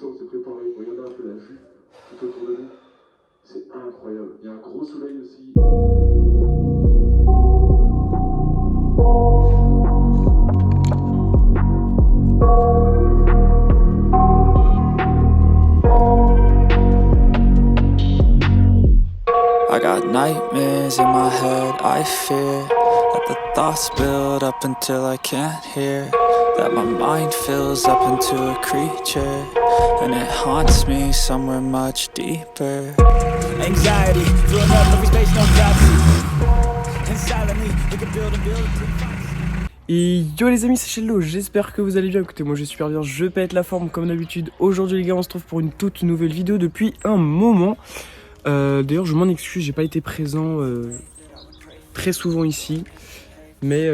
ça, on s'est préparé. Regardez un peu la vue tout autour de nous. C'est incroyable. Il y a un gros soleil aussi. I got nightmares in my head, I fear that the thoughts build up until I can't hear, that my mind fills up into a creature, and it haunts me somewhere much deeper. Anxiety, filling up every space, no privacy, and silently we can build and build. Et yo les amis, c'est Shello, j'espère que vous allez bien. Écoutez, moi je vais super bien, je pète la forme comme d'habitude. Aujourd'hui les gars, on se trouve pour une toute nouvelle vidéo depuis un moment. D'ailleurs je m'en excuse, j'ai pas été présent très souvent ici. Mais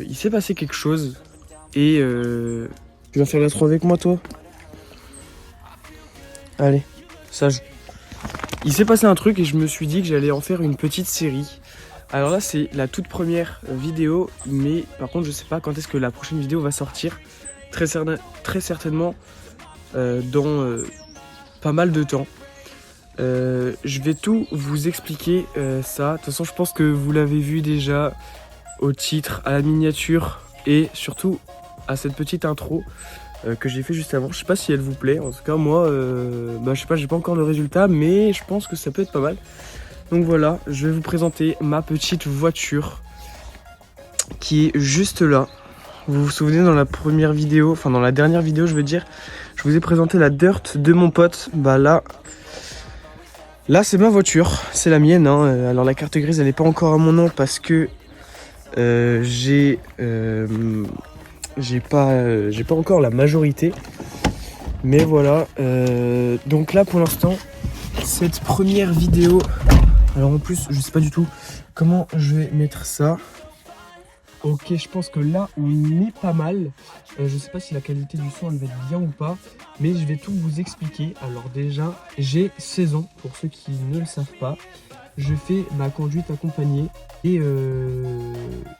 il s'est passé quelque chose. Et tu vas faire l'intro avec moi toi? Allez, sage. Il s'est passé un truc et je me suis dit que j'allais en faire une petite série. Alors là c'est la toute première vidéo, mais par contre je sais pas quand est-ce que la prochaine vidéo va sortir. Très certainement dans pas mal de temps. Je vais tout vous expliquer ça. De toute façon je pense que vous l'avez vu déjà au titre, à la miniature et surtout à cette petite intro que j'ai fait juste avant. Je sais pas si elle vous plaît, en tout cas moi je sais pas, j'ai pas encore le résultat, mais je pense que ça peut être pas mal. Donc voilà, je vais vous présenter ma petite voiture qui est juste là. Vous vous souvenez dans la première vidéo, enfin dans la dernière vidéo je veux dire, je vous ai présenté la Dirt de mon pote. Bah là c'est ma voiture, c'est la mienne hein. Alors la carte grise elle n'est pas encore à mon nom parce que j'ai pas encore la majorité. Mais voilà, donc là pour l'instant cette première vidéo. Alors en plus, je sais pas du tout comment je vais mettre ça. Ok, je pense que là, on est pas mal. Je sais pas si la qualité du son, elle va être bien ou pas. Mais je vais tout vous expliquer. Alors déjà, j'ai 16 ans, pour ceux qui ne le savent pas. Je fais ma conduite accompagnée. Et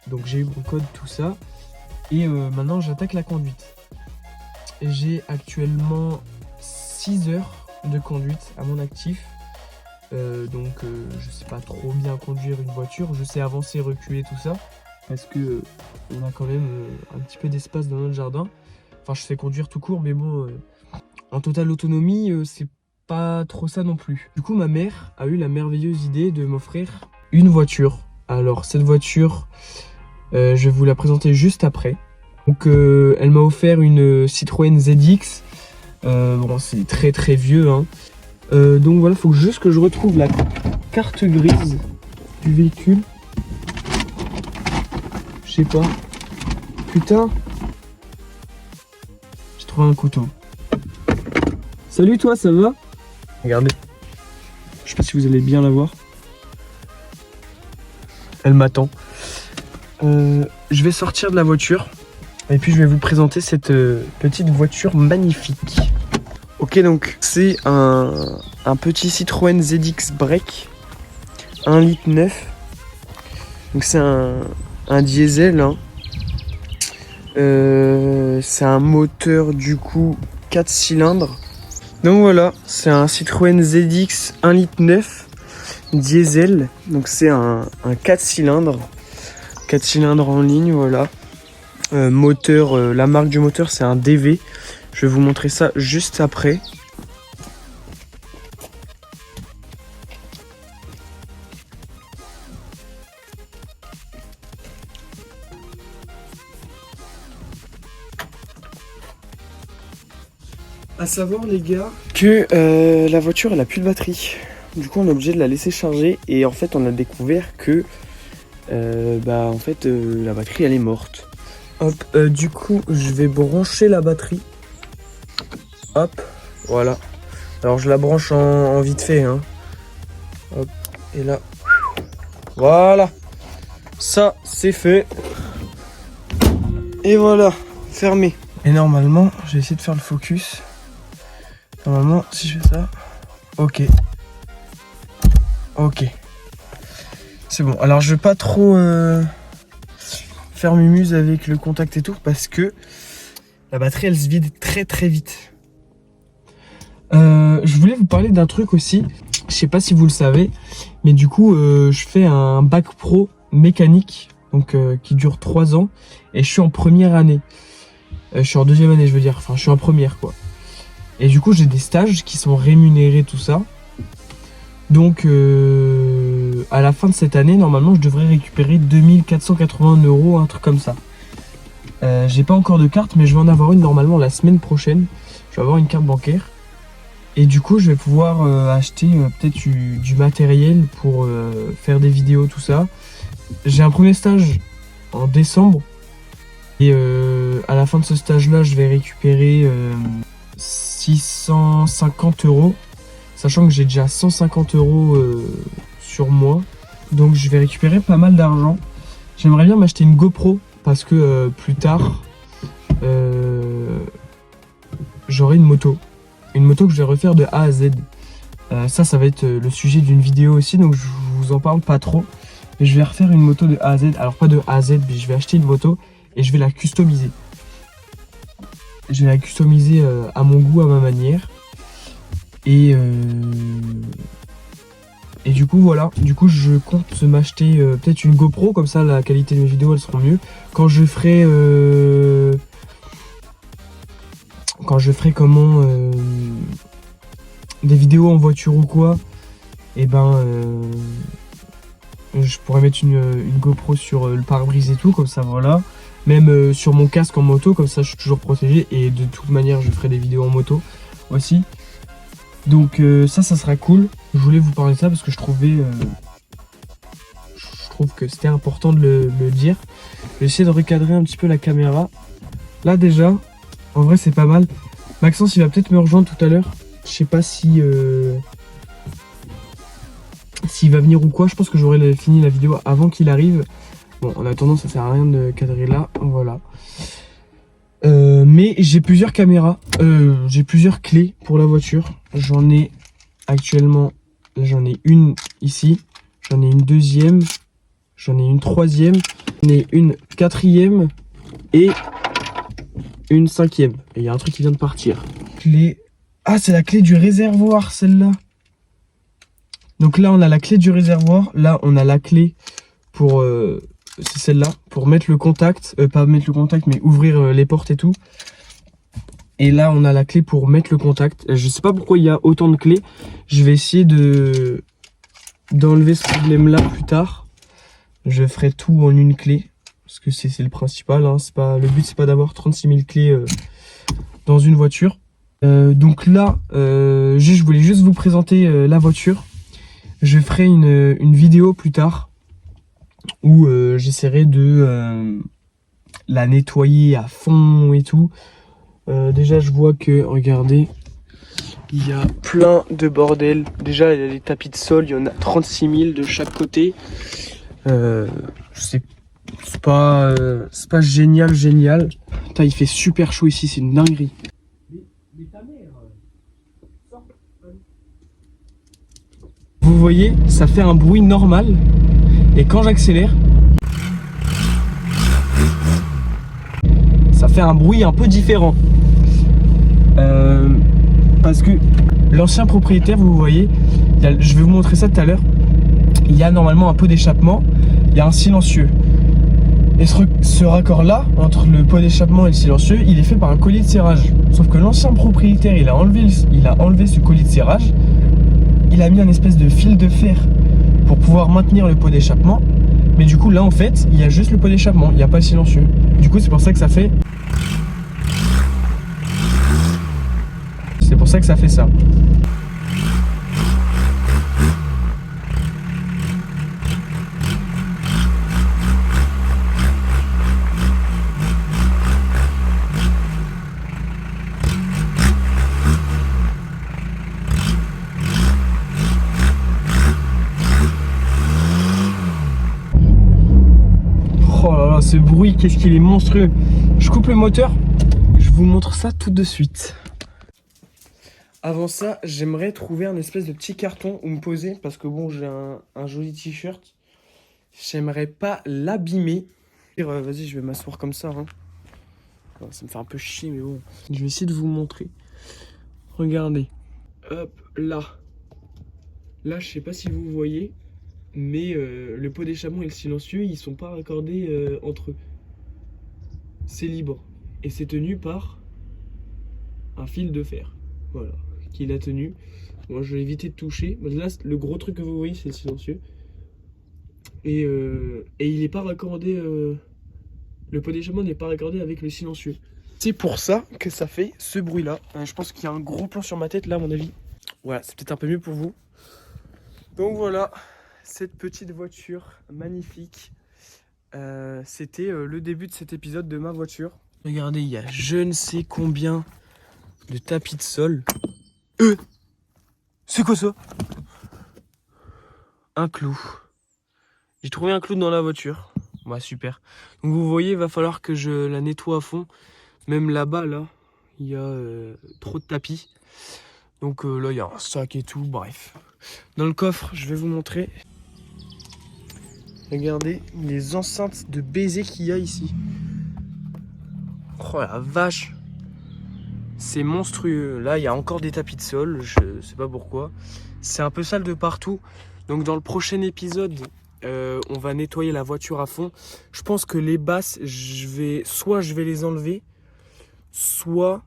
donc j'ai eu mon code, tout ça. Et maintenant, j'attaque la conduite. J'ai actuellement 6 heures de conduite à mon actif. Je sais pas trop bien conduire une voiture, je sais avancer, reculer, tout ça, parce que on a quand même un petit peu d'espace dans notre jardin. Enfin, je sais conduire tout court, mais bon, en totale autonomie, c'est pas trop ça non plus. Du coup, ma mère a eu la merveilleuse idée de m'offrir une voiture. Alors, cette voiture, je vais vous la présenter juste après. Donc, elle m'a offert une Citroën ZX. Bon, c'est très très vieux, hein. Donc voilà, faut juste que je retrouve la carte grise du véhicule. Je sais pas. Putain. J'ai trouvé un couteau. Salut toi, ça va? Regardez. Je sais pas si vous allez bien la voir. Elle m'attend. Je vais sortir de la voiture. Et puis je vais vous présenter cette petite voiture magnifique. Ok, donc c'est un petit Citroën ZX Break 1,9 litre. Donc c'est un diesel hein. C'est un moteur du coup 4 cylindres. Donc voilà, c'est un Citroën ZX 1,9 litre diesel. Donc c'est un 4 cylindres. 4 cylindres en ligne, voilà. Moteur, la marque du moteur c'est un DV. Je vais vous montrer ça juste après. À savoir les gars que la voiture elle a plus de batterie. Du coup on est obligé de la laisser charger et en fait on a découvert que en fait la batterie elle est morte. Hop, du coup je vais brancher la batterie. Hop, voilà. Alors je la branche en vite fait hein. Hop, et là. Voilà. Ça c'est fait. Et voilà, fermé. Et normalement, je vais essayer de faire le focus. Normalement, si je fais ça. Ok. Ok. C'est bon. Alors je vais pas trop faire mumuse avec le contact et tout parce que la batterie elle se vide très très vite. voulais vous parler d'un truc aussi. Je sais pas si vous le savez, mais du coup, je fais un bac pro mécanique, donc qui dure 3 ans, et je suis en première année. Je suis en deuxième année, je veux dire. Enfin, je suis en première, quoi. Et du coup, j'ai des stages qui sont rémunérés, tout ça. Donc, à la fin de cette année, normalement, je devrais récupérer 2480 €, un truc comme ça. J'ai pas encore de carte, mais je vais en avoir une normalement la semaine prochaine. Je vais avoir une carte bancaire. Et du coup, je vais pouvoir acheter peut-être du matériel pour faire des vidéos, tout ça. J'ai un premier stage en décembre. Et à la fin de ce stage-là, je vais récupérer 650 €. Sachant que j'ai déjà 150 € sur moi. Donc je vais récupérer pas mal d'argent. J'aimerais bien m'acheter une GoPro. Parce que plus tard, j'aurai une moto. Une moto que je vais refaire de A à Z. Ça va être le sujet d'une vidéo aussi, donc je vous en parle pas trop. Mais je vais refaire une moto de A à Z. Alors pas de A à Z, mais je vais acheter une moto et je vais la customiser. Je vais la customiser à mon goût, à ma manière. Et du coup voilà, du coup je compte m'acheter peut-être une GoPro, comme ça la qualité de mes vidéos elles seront mieux. Quand je ferai des vidéos en voiture ou quoi, et ben je pourrais mettre une GoPro sur le pare-brise et tout, comme ça voilà. Même sur mon casque en moto, comme ça je suis toujours protégé, et de toute manière je ferai des vidéos en moto aussi. Donc ça sera cool. Je voulais vous parler de ça parce que je trouve que c'était important de le dire. Je vais essayer de recadrer un petit peu la caméra. Là déjà, en vrai c'est pas mal. Maxence il va peut-être me rejoindre tout à l'heure. Je sais pas si s'il va venir ou quoi. Je pense que j'aurai fini la vidéo avant qu'il arrive. Bon, en attendant ça sert à rien de cadrer là. Voilà. Mais j'ai plusieurs caméras, j'ai plusieurs clés pour la voiture. J'en ai actuellement, j'en ai une ici, j'en ai une deuxième, j'en ai une troisième, j'en ai une quatrième et une cinquième. Et il y a un truc qui vient de partir. Clé. Ah, c'est la clé du réservoir, celle-là. Donc là, on a la clé du réservoir. Là, on a la clé pour... c'est celle-là, pour mettre le contact, pas mettre le contact, mais ouvrir les portes et tout. Et là, on a la clé pour mettre le contact. Je sais pas pourquoi il y a autant de clés. Je vais essayer d'enlever ce problème-là plus tard. Je ferai tout en une clé, parce que c'est le principal. Hein. Le but, c'est pas d'avoir 36 000 clés dans une voiture. Donc là, je voulais juste vous présenter la voiture. Je ferai une vidéo plus tard où j'essaierai de la nettoyer à fond et tout. Déjà je vois que, regardez, il y a plein de bordel. Déjà il y a les tapis de sol, il y en a 36 000 de chaque côté. C'est pas génial. Putain, il fait super chaud ici, c'est une dinguerie. Vous voyez, ça fait un bruit normal. Et quand j'accélère, ça fait un bruit un peu différent. Parce que l'ancien propriétaire, vous voyez, je vais vous montrer ça tout à l'heure. Il y a normalement un pot d'échappement, il y a un silencieux. Et ce raccord-là, entre le pot d'échappement et le silencieux, il est fait par un collier de serrage. Sauf que l'ancien propriétaire, il a enlevé ce collier de serrage. Il a mis un espèce de fil de fer pour pouvoir maintenir le pot d'échappement. Mais du coup là en fait il y a juste le pot d'échappement, il n'y a pas le silencieux. Du coup c'est pour ça que ça fait... C'est pour ça que ça fait ça. Oh là là, ce bruit, qu'est-ce qu'il est monstrueux. Je coupe le moteur, je vous montre ça tout de suite. Avant ça, j'aimerais trouver un espèce de petit carton où me poser, parce que bon, j'ai un joli t-shirt. J'aimerais pas l'abîmer. Vas-y, je vais m'asseoir comme ça. Hein. Ça me fait un peu chier, mais bon. Je vais essayer de vous montrer. Regardez. hop là. Là, je sais pas si vous voyez, mais le pot d'échappement et le silencieux, ils sont pas raccordés entre eux. C'est libre. Et c'est tenu par un fil de fer. Voilà, qui l'a tenu. Moi, je vais éviter de toucher. Là, le gros truc que vous voyez, c'est le silencieux. Et il n'est pas raccordé. Le pot d'échappement n'est pas raccordé avec le silencieux. C'est pour ça que ça fait ce bruit-là. Je pense qu'il y a un gros plan sur ma tête, là, à mon avis. Voilà, c'est peut-être un peu mieux pour vous. Donc voilà, cette petite voiture magnifique. C'était le début de cet épisode de ma voiture. Regardez, il y a je ne sais combien de tapis de sol. C'est quoi ça? Un clou. J'ai trouvé un clou dans la voiture. Ouais, super. Donc vous voyez, il va falloir que je la nettoie à fond. Même là-bas, là, il y a trop de tapis. Donc là, il y a un sac et tout, bref. Dans le coffre, je vais vous montrer. Regardez les enceintes de baiser qu'il y a ici. Oh la vache. C'est monstrueux. Là, il y a encore des tapis de sol, je sais pas pourquoi. C'est un peu sale de partout. Donc dans le prochain épisode, on va nettoyer la voiture à fond. Je pense que les basses, soit je vais les enlever, soit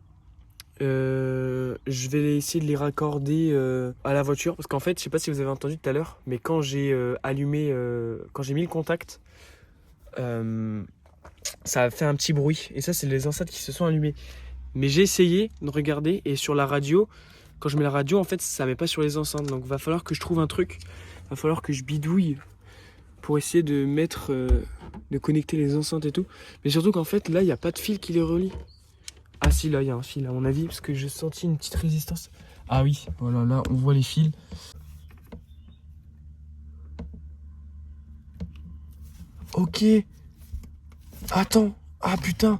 je vais essayer de les raccorder à la voiture. Parce qu'en fait, je sais pas si vous avez entendu tout à l'heure, mais quand j'ai quand j'ai mis le contact, ça a fait un petit bruit. Et ça, c'est les enceintes qui se sont allumées. Mais j'ai essayé de regarder et sur la radio, quand je mets la radio, en fait, ça ne met pas sur les enceintes. Donc, il va falloir que je trouve un truc. Il va falloir que je bidouille pour essayer de de connecter les enceintes et tout. Mais surtout qu'en fait, là, il n'y a pas de fil qui les relie. Ah si, là, il y a un fil, à mon avis, parce que j'ai senti une petite résistance. Ah oui, voilà, là, on voit les fils. Ok. Attends. Ah, putain.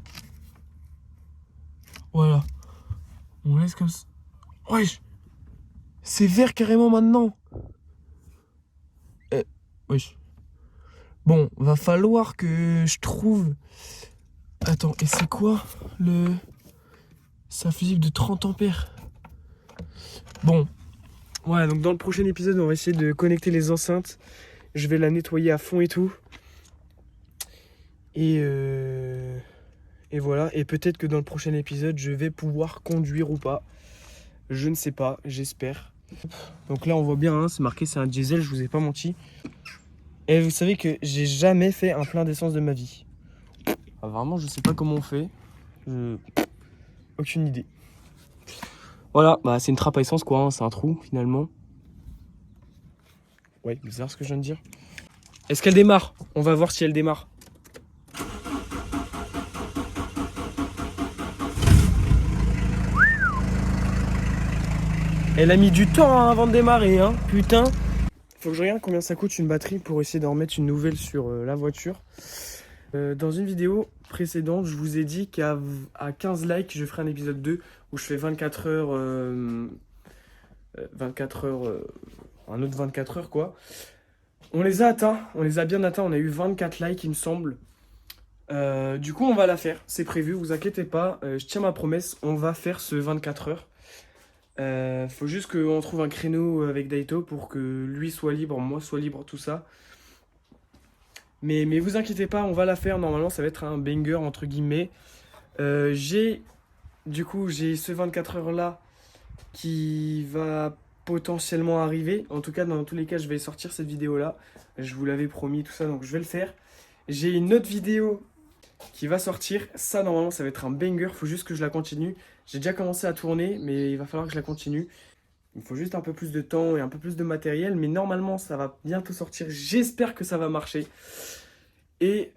Voilà. On laisse comme ça. Wesh. C'est vert carrément maintenant. Wesh. Bon, va falloir que je trouve... Attends, et c'est quoi le... C'est un fusible de 30 ampères. Bon. Voilà, donc dans le prochain épisode, on va essayer de connecter les enceintes. Je vais la nettoyer à fond et tout. Et voilà. Et peut-être que dans le prochain épisode, je vais pouvoir conduire ou pas. Je ne sais pas, j'espère. Donc là, on voit bien, hein, c'est marqué, c'est un diesel, je vous ai pas menti. Et vous savez que j'ai jamais fait un plein d'essence de ma vie. Ah, vraiment, je sais pas comment on fait. Aucune idée. Voilà, bah c'est une trappe à essence quoi, hein, c'est un trou finalement. Ouais, bizarre ce que je viens de dire. Est-ce qu'elle démarre? On va voir si elle démarre. Elle a mis du temps hein, avant de démarrer, hein, putain. Faut que je regarde combien ça coûte une batterie pour essayer d'en remettre une nouvelle sur la voiture. Dans une vidéo précédente, je vous ai dit qu'à 15 likes, je ferai un épisode 2 où je fais 24 heures, un autre 24 heures quoi. On les a atteints, on les a bien atteints, on a eu 24 likes il me semble. Du coup on va la faire, c'est prévu, vous inquiétez pas, je tiens ma promesse, on va faire ce 24 heures. Faut juste qu'on trouve un créneau avec Daito pour que lui soit libre, moi soit libre, tout ça. Mais vous inquiétez pas, on va la faire, normalement ça va être un banger entre guillemets. J'ai ce 24 heures là qui va potentiellement arriver. En tout cas, dans tous les cas, je vais sortir cette vidéo là. Je vous l'avais promis, tout ça, donc je vais le faire. J'ai une autre vidéo qui va sortir. Ça, normalement, ça va être un banger. Faut juste que je la continue. J'ai déjà commencé à tourner, mais il va falloir que je la continue. Il faut juste un peu plus de temps et un peu plus de matériel. Mais normalement, ça va bientôt sortir. J'espère que ça va marcher. Et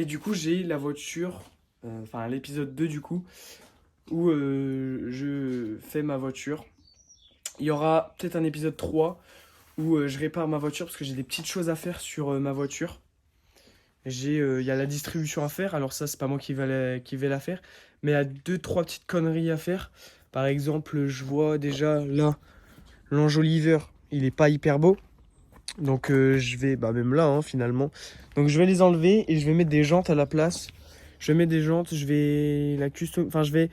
du coup, j'ai la voiture... Enfin, l'épisode 2 du coup, où je fais ma voiture. Il y aura peut-être un épisode 3 où je répare ma voiture parce que j'ai des petites choses à faire sur ma voiture. Il y a la distribution à faire, alors ça c'est pas moi qui vais la faire, mais il y a 2-3 petites conneries à faire. Par exemple, je vois déjà là, l'enjoliveur, il est pas hyper beau. Donc je vais, même là hein, finalement. Donc je vais les enlever et je vais mettre des jantes à la place. Je vais mettre des jantes, je vais la custom... Enfin je vais,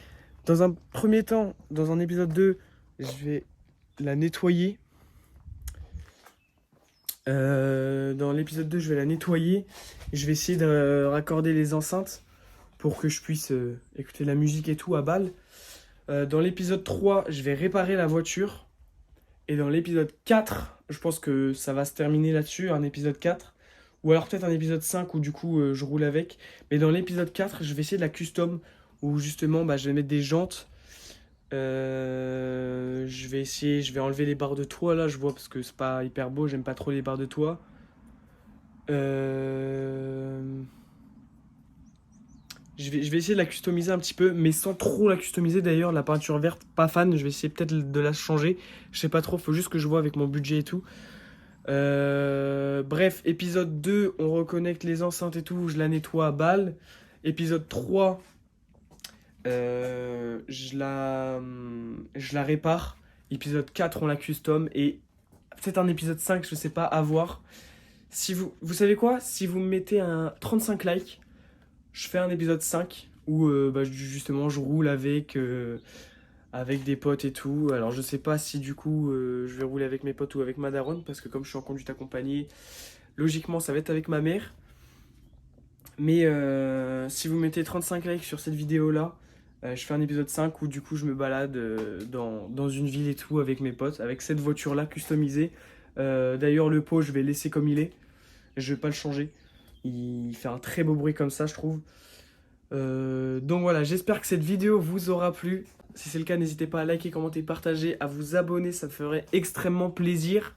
dans un premier temps, dans un épisode 2, je vais la nettoyer. Dans l'épisode 2, je vais la nettoyer. Je vais essayer de raccorder les enceintes pour que je puisse écouter la musique et tout à balle. Dans l'épisode 3, je vais réparer la voiture. Et dans l'épisode 4, je pense que ça va se terminer là-dessus, un épisode 4. Ou alors peut-être un épisode 5 où du coup je roule avec. Mais dans l'épisode 4, je vais essayer de la custom. Où justement je vais mettre des jantes. Je vais enlever les barres de toit là, je vois, parce que c'est pas hyper beau, j'aime pas trop les barres de toit. Je vais essayer de la customiser un petit peu, mais sans trop la customiser d'ailleurs. La peinture verte, pas fan, je vais essayer peut-être de la changer. Je sais pas trop, faut juste que je vois avec mon budget et tout. Bref, épisode 2, on reconnecte les enceintes et tout, je la nettoie à balle. Épisode 3, je la répare. Épisode 4, on la custom. Et peut-être un épisode 5, je sais pas, à voir. Si vous savez quoi? Si vous me mettez un 35 likes, je fais un épisode 5 où justement je roule avec des potes et tout. Alors je sais pas si du coup je vais rouler avec mes potes ou avec ma daronne, parce que comme je suis en conduite accompagnée, logiquement ça va être avec ma mère. Mais si vous mettez 35 likes sur cette vidéo là, je fais un épisode 5 où du coup je me balade dans une ville et tout avec mes potes, avec cette voiture là customisée. D'ailleurs le pot je vais laisser comme il est, je vais pas le changer. Il fait un très beau bruit comme ça, je trouve. Donc voilà, j'espère que cette vidéo vous aura plu. Si c'est le cas, n'hésitez pas à liker, commenter, partager, à vous abonner, ça me ferait extrêmement plaisir.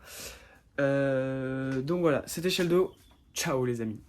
Donc voilà, c'était Sheldo. Ciao les amis.